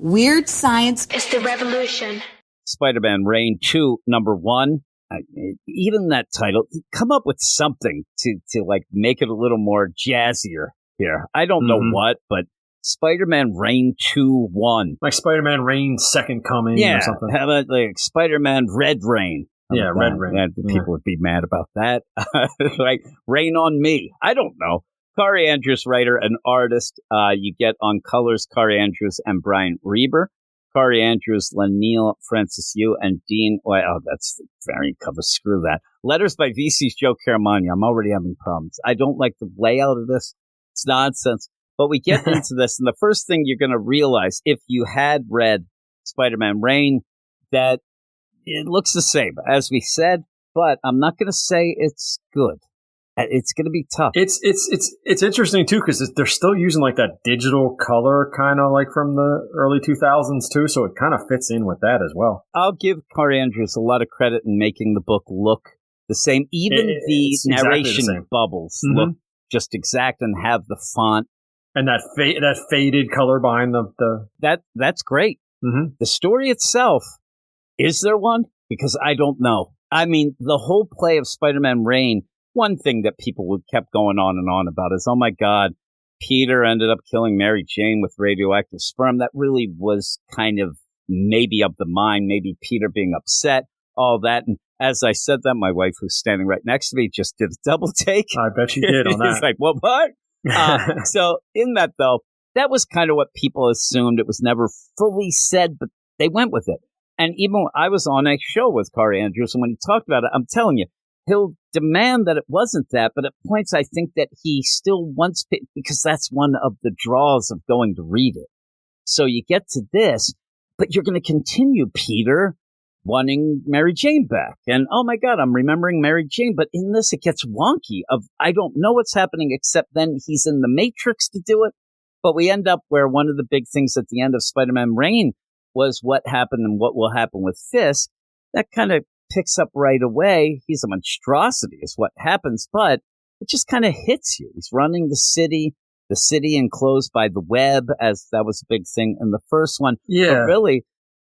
Weird science is the revolution. Spider-Man Reign 2, number 1. Even that title, come up with something to like make it a little more jazzier here. I don't know what, but Spider-Man Reign 2 1. Like Spider-Man Reign Second Coming or something. How about like Spider-Man Red Rain? Red Rain. People would be mad about that. Like Rain on Me. I don't know. Kari Andrews, writer and artist. You get on colors Kari Andrews and Brian Reber. Kari Andrews, Lanil Francis Yu, and Dean. Oh, that's the variant cover. Screw that. Letters by VC's Joe Caramagna. I'm already having problems. I don't like the layout of this. It's nonsense. But we get into this, and the first thing you're going to realize, if you had read Spider-Man Reign, that it looks the same, as we said, but I'm not going to say it's good. It's going to be tough. It's interesting too because they're still using like that digital color kind of like from the early 2000s too, so it kind of fits in with that as well. I'll give Kari Andrews a lot of credit in making the book look the same. Even the narration exactly bubbles look just exact and have the font and that faded color behind the that's great. Mm-hmm. The story itself, is there one? Because I don't know. I mean, the whole play of Spider-Man Reign. One thing that people would kept going on and on about is, oh my God, Peter ended up killing Mary Jane with radioactive sperm. That really was kind of maybe of the mind, maybe Peter being upset, all that. And as I said that, my wife, who's standing right next to me, just did a double take. I bet she did on that. It's like, well, what? So in that, though, that was kind of what people assumed. It was never fully said, but they went with it. And even when I was on a show with Kari Andrews, and when he talked about it, I'm telling you, he'll demand that it wasn't that, but at points I think that he still wants, because that's one of the draws of going to read it. So you get to this, but you're going to continue, Peter, wanting Mary Jane back. And, oh my God, I'm remembering Mary Jane. But in this, it gets wonky of, I don't know what's happening, except then he's in the Matrix to do it. But we end up where one of the big things at the end of Spider-Man Reign was what happened and what will happen with Fisk. That kind of picks up right away. He's a monstrosity is what happens, but it just kind of hits you. He's running the city enclosed by the web, as that was a big thing in the first one. Yeah. But really,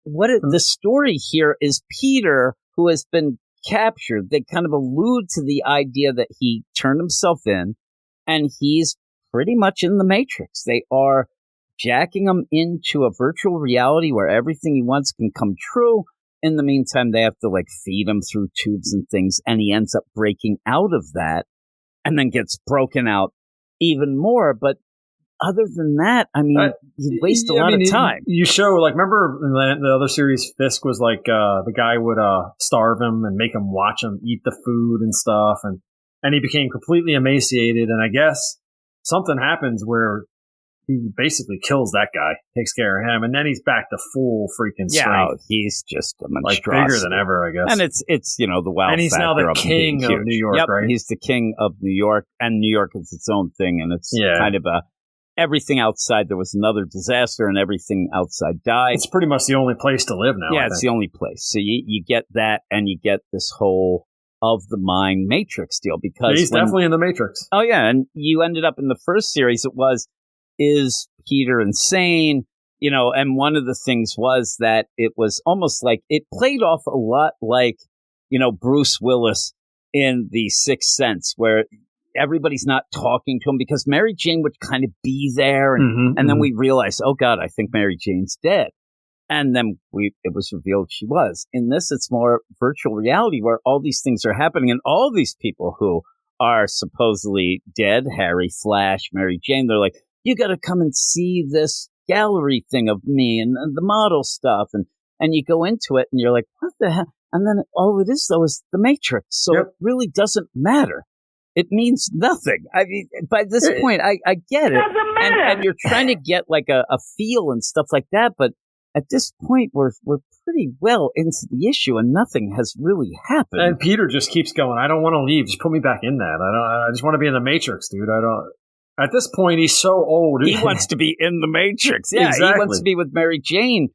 the story here is Peter, who has been captured. They kind of allude to the idea that he turned himself in, and he's pretty much in the Matrix. They are jacking him into a virtual reality where everything he wants can come true. In the meantime, they have to like feed him through tubes and things, and he ends up breaking out of that and then gets broken out even more. But other than that, I mean, you waste a lot of time. You show, like, remember in the other series, Fisk was like, the guy would starve him and make him watch him eat the food and stuff. And he became completely emaciated. And I guess something happens where he basically kills that guy, takes care of him, and then he's back to full freaking strength. Yeah, he's just a monstrosity. Like bigger than ever, I guess. And it's the wow and he's now the king of New York, yep, right? He's the king of New York, and New York is its own thing, and it's kind of everything outside. There was another disaster, and everything outside died. It's pretty much the only place to live now. Yeah, it's the only place. So you get that, and you get this whole of the mind Matrix deal, because he's definitely in the Matrix. Oh yeah, and you ended up in the first series. It was, is Peter insane? You know, and one of the things was that it was almost like it played off a lot like, you know, Bruce Willis in The Sixth Sense, where everybody's not talking to him because Mary Jane would kind of be there. And, then we realized, oh God, I think Mary Jane's dead. And then it was revealed she was. In this, it's more virtual reality where all these things are happening, and all these people who are supposedly dead, Harry, Flash, Mary Jane, they're like, you got to come and see this gallery thing of me and the model stuff. And you go into it and you're like, what the hell? And then all it is, though, is the Matrix. So it really doesn't matter. It means nothing. I mean, by this point, I get it. And you're trying to get like a feel and stuff like that. But at this point, we're pretty well into the issue, and nothing has really happened. And Peter just keeps going, I don't want to leave. Just put me back in that. I just want to be in the Matrix, dude. At this point, he's so old. He wants to be in the Matrix. Yeah, exactly. He wants to be with Mary Jane.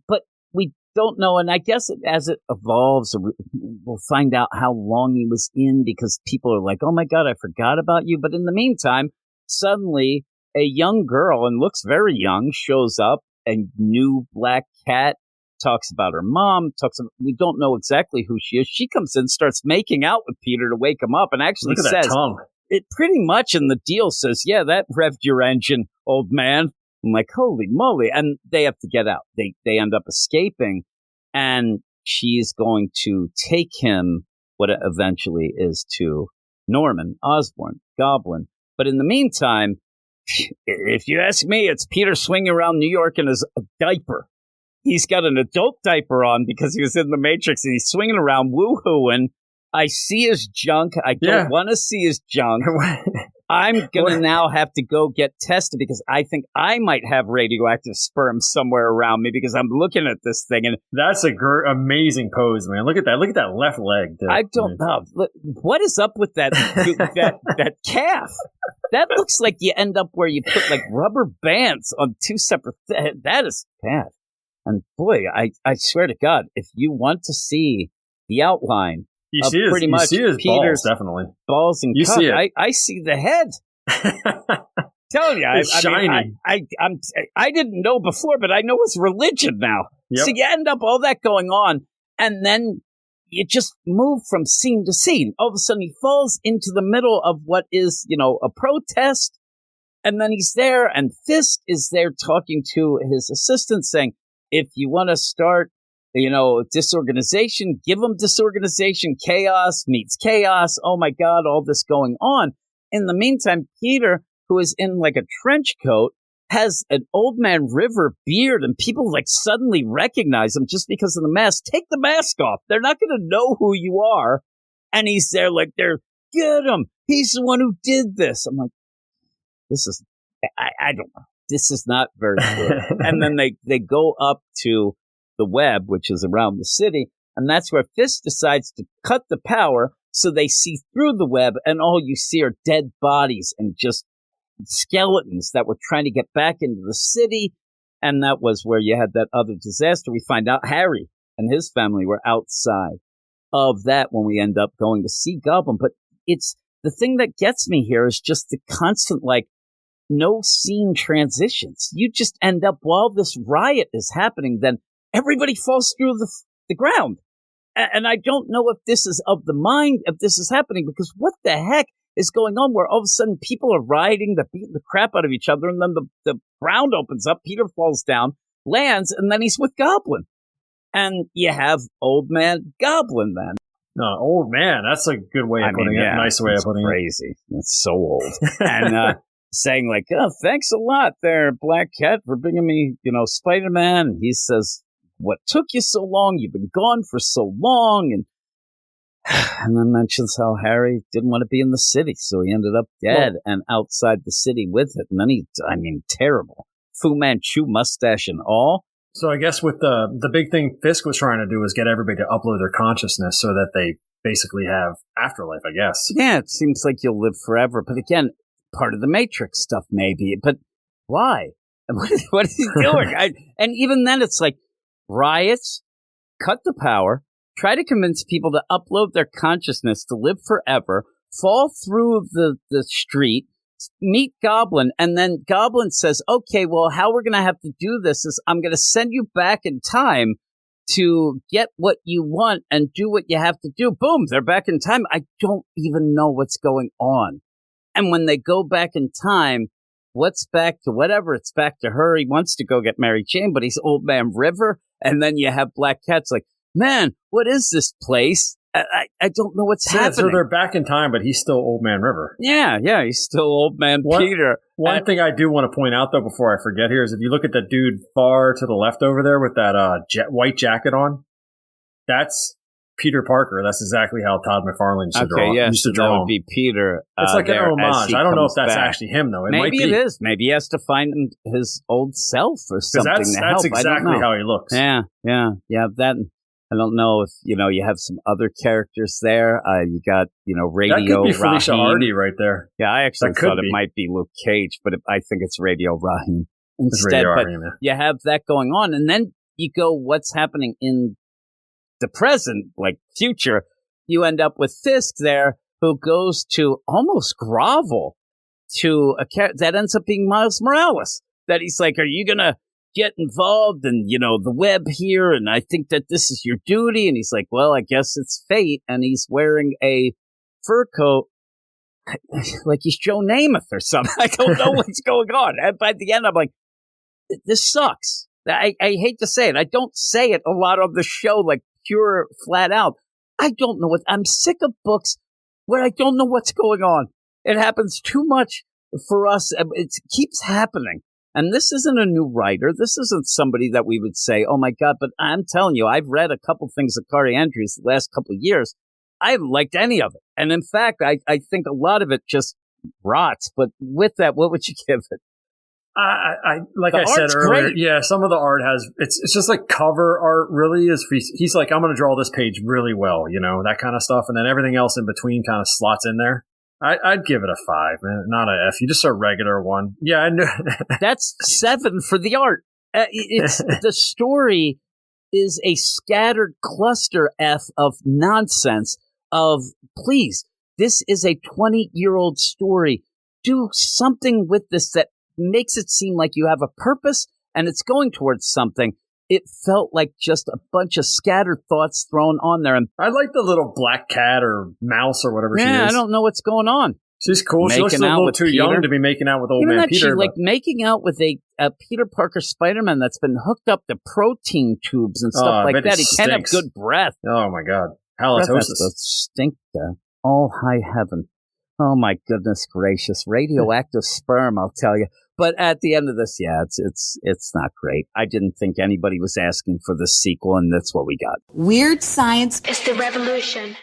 But we don't know. And I guess as it evolves, we'll find out how long he was in, because people are like, oh my God, I forgot about you. But in the meantime, suddenly a young girl, and looks very young, shows up a new black cat, talks about her mom, we don't know exactly who she is. She comes in, starts making out with Peter to wake him up, and actually Look at says, that tongue. It pretty much in the deal says, yeah, that revved your engine, old man. I'm like, holy moly. And they have to get out. They end up escaping, and she's going to take him, what it eventually is, to Norman Osborn, Goblin. But in the meantime, if you ask me, it's Peter swinging around New York in his diaper. He's got an adult diaper on because he was in the Matrix, and he's swinging around woo-hooing. I see his junk. I don't want to see his junk. I'm going to now have to go get tested because I think I might have radioactive sperm somewhere around me because I'm looking at this thing. And that's a amazing pose, man. Look at that. Look at that left leg. I don't know. What is up with that that calf? That looks like you end up where you put like rubber bands on two separate that is bad. And boy, I swear to God, if you want to see the outline, you see his Peter's balls, definitely. Balls and you cup. see it. I see the head. Telling you, it's shiny. I didn't know before, but I know it's religion now. Yep. So you end up all that going on, and then you just move from scene to scene. All of a sudden, he falls into the middle of what is, a protest, and then he's there, and Fisk is there talking to his assistant, saying, "If you want to start, disorganization, give them disorganization. Chaos meets chaos. Oh my God, all this going on." In the meantime, Peter, who is in like a trench coat, has an Old Man River beard, and people like suddenly recognize him just because of the mask. Take the mask off. They're not going to know who you are. And he's there like, get him. He's the one who did this. I'm like, I don't know. This is not very good. And then they go up to the web, which is around the city, and that's where Fisk decides to cut the power so they see through the web, and all you see are dead bodies and just skeletons that were trying to get back into the city. And that was where you had that other disaster. We find out Harry and his family were outside of that when we end up going to see Goblin. But it's the thing that gets me here is just the constant, no scene transitions. You just end up, while this riot is happening, then everybody falls through the ground. And I don't know if this is of the mind, if this is happening, because what the heck is going on where all of a sudden people are rioting, they're beating the crap out of each other, and then the ground opens up, Peter falls down, lands, and then he's with Goblin. And you have Old Man Goblin then. No, Old Man, that's a good way of putting it. Nice way of putting crazy. It. It's so old. And saying like, oh, thanks a lot there, Black Cat, for bringing me, Spider-Man. He says, what took you so long? You've been gone for so long. And then mentions how Harry didn't want to be in the city, so he ended up dead and outside the city with it. And then terrible. Fu Manchu mustache and all. So I guess with the big thing Fisk was trying to do is get everybody to upload their consciousness so that they basically have afterlife, I guess. Yeah, it seems like you'll live forever. But again, part of the Matrix stuff maybe. But why? What is he doing? And even then it's like riots, cut the power, try to convince people to upload their consciousness to live forever, fall through the street, meet Goblin, and then Goblin says, okay, well, how we're going to have to do this is I'm going to send you back in time to get what you want and do what you have to do. Boom, they're back in time. I don't even know what's going on. And when they go back in time, what's back to whatever? It's back to her. He wants to go get Mary Jane, but he's Old Man River. And then you have Black Cat's like, man, what is this place? I don't know what's happening. So they're back in time, but he's still Old Man River. Yeah, he's still Old Man Peter. One thing I do want to point out, though, before I forget here, is if you look at the dude far to the left over there with that white jacket on, that's Peter Parker. That's exactly how Todd McFarlane used to draw. That would be Peter. It's like an homage. I don't know if that's actually him, though. Maybe it is. Maybe he has to find his old self or something to help. That's exactly how he looks. Yeah. That. I don't know if, you have some other characters there. You got, Radio Rahim. That could be Felicia Hardy right there. Yeah, I actually thought it might be Luke Cage, but I think it's Radio Rahim instead. But you have that going on. And then you go, what's happening in the present, like future? You end up with Fisk there, who goes to almost grovel to a character that ends up being Miles Morales. That he's like, are you going to get involved in, the web here. And I think that this is your duty. And he's like, well, I guess it's fate. And he's wearing a fur coat like he's Joe Namath or something. I don't know what's going on. And by the end, I'm like, this sucks. I hate to say it. I don't say it a lot on the show, like pure flat out. I don't know I'm sick of books where I don't know what's going on. It happens too much for us. It keeps happening. And this isn't a new writer. This isn't somebody that we would say, oh my God, but I'm telling you, I've read a couple things of Kari Andrews the last couple of years. I haven't liked any of it. And in fact, I think a lot of it just rots. But with that, what would you give it? Like I said earlier, yeah, some of the art it's just like cover art really is. He's like, I'm going to draw this page really well, that kind of stuff. And then everything else in between kind of slots in there. I'd give it a 5, man, not a F. You just a regular 1. Yeah, I know. That's 7 for the art. It's the story is a scattered cluster F of nonsense of, please, this is a 20-year-old story. Do something with this that makes it seem like you have a purpose and it's going towards something. It felt like just a bunch of scattered thoughts thrown on there. And I like the little black cat or mouse or whatever she is. Yeah, I don't know what's going on. She's cool. She looks a little too young to be making out with old man Peter. She's like making out with a Peter Parker Spider-Man that's been hooked up to protein tubes and stuff like that. He can't have good breath. Oh, my God. Halitosis. Stink to all high heaven. Oh, my goodness gracious. Radioactive sperm, I'll tell you. But at the end of this, yeah, it's not great. I didn't think anybody was asking for the sequel, and that's what we got. Weird science is the revolution.